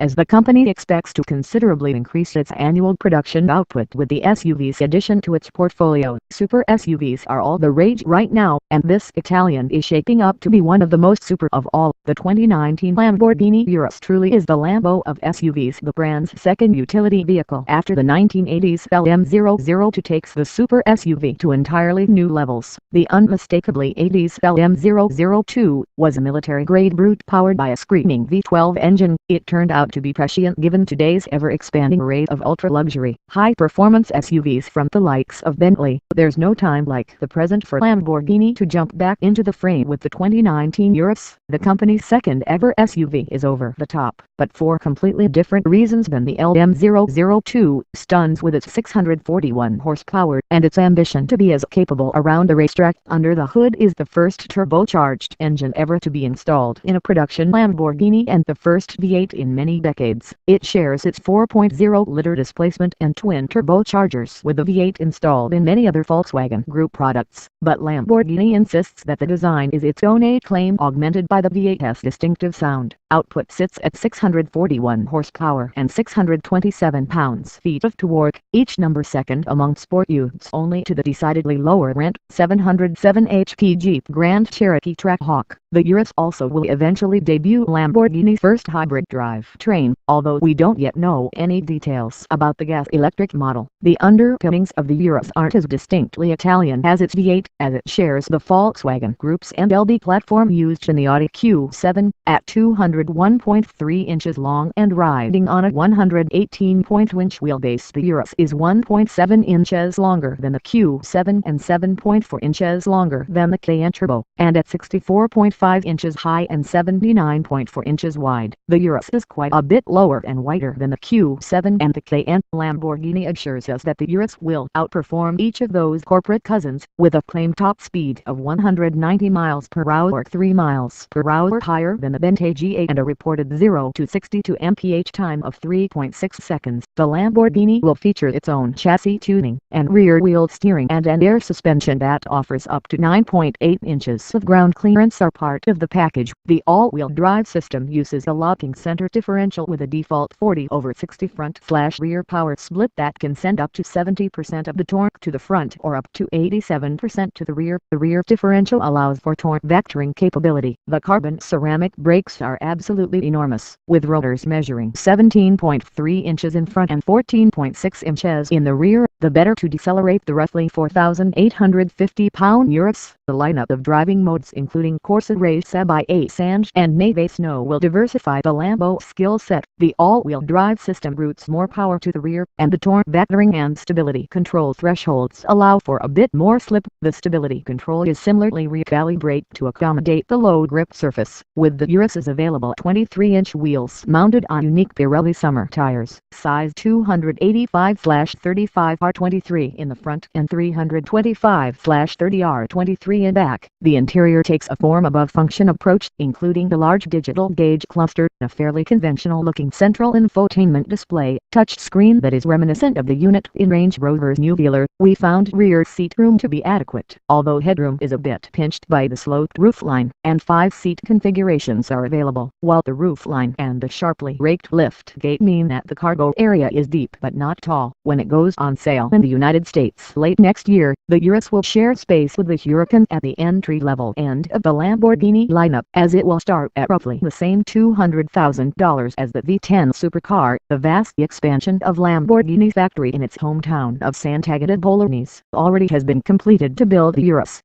as the company expects to considerably increase its annual production output with the SUV's addition to its portfolio. Super SUVs are all the rage right now, and this Italian is shaping up to be one of the most super of all. The 2019 Lamborghini Urus truly is the Lambo of SUVs, the brand's second utility vehicle after the 1980s LM002 takes the super SUV to entirely new levels. The unmistakably 80s LM002 was a military-grade brute powered by a screaming V12 engine. It turned out to be prescient given today's ever-expanding array of ultra-luxury, high-performance SUVs from the likes of Bentley. There's no time like the present for Lamborghini to jump back into the frame with the 2019 Urus. The company's second-ever SUV is over the top, but for completely different reasons than the LM002. Stuns with its 641 horsepower and its ambition to be as capable around the racetrack. Under the hood is the first turbocharged engine ever to be installed in a production Lamborghini and the first V8 in many decades. It shares its 4.0-liter displacement and twin turbochargers with the V8 installed in many other Volkswagen Group products, but Lamborghini insists that the design is its own, a claim augmented by the V8's distinctive sound. Output sits at 641 horsepower and 627 pounds-feet of torque, each number second among sport youths only to the decidedly lower-rent 707 HP Jeep Grand Cherokee Trackhawk. The Urus also will eventually debut Lamborghini's first hybrid drive-train, although we don't yet know any details about the gas-electric model. The underpinnings of the Urus aren't as distinctly Italian as its V8, as it shares the Volkswagen Group's MLB platform used in the Audi Q7, at 201.3 inches long and riding on a 118.2-inch wheelbase. The Urus is 1.7 inches longer than the Q7 and 7.4 inches longer than the Cayenne Turbo, and at 64.5 inches high and 79.4 inches wide. The Urus is quite a bit lower and wider than the Q7 and the Cayenne. Lamborghini assures us that the Urus will outperform each of those corporate cousins, with a claimed top speed of 190 miles per hour or 3 miles per hour higher than the Bentley G8 and a reported 0 to 62 mph time of 3.6 seconds. The Lamborghini will feature its own chassis tuning and rear-wheel steering, and an air suspension that offers up to 9.8 inches of ground clearance are part of the package. The all-wheel drive system uses a locking center differential with a default 40/60 front/rear power split that can send up to 70% of the torque to the front or up to 87% to the rear. The rear differential allows for torque vectoring capability. The carbon ceramic brakes are absolutely enormous, with rotors measuring 17.3 inches in front and 14.6 inches in the rear, the better to decelerate the roughly 4,850-pound Urus. The lineup of driving modes including Corsa Race, by Sand and Neve Snow will diversify the Lambo skill set. The all-wheel drive system routes more power to the rear, and the torque vectoring and stability control thresholds allow for a bit more slip. The stability control is similarly recalibrated to accommodate the low grip surface, with the Urus's available 23-inch wheels mounted on unique Pirelli summer tires, size 285/35R23 in the front and 325/30R23 in back. The interior takes a form-above-function approach, including the large digital gauge cluster, a fairly conventional-looking central infotainment display, touch screen that is reminiscent of the unit in Range Rover's new dealer. We found rear seat room to be adequate, although headroom is a bit pinched by the sloped roofline, and 5-seat configurations are available, while the roofline and the sharply raked lift gate mean that the cargo area is deep but not tall. When it goes on sale in the United States late next year, the Urus will share space with the Huracan at the entry-level end of the Lamborghini lineup, as it will start at roughly the same $200,000 as the V10 supercar. The vast expansion of Lamborghini's factory in its hometown of Sant'Agata Bolognese already has been completed to build the Urus.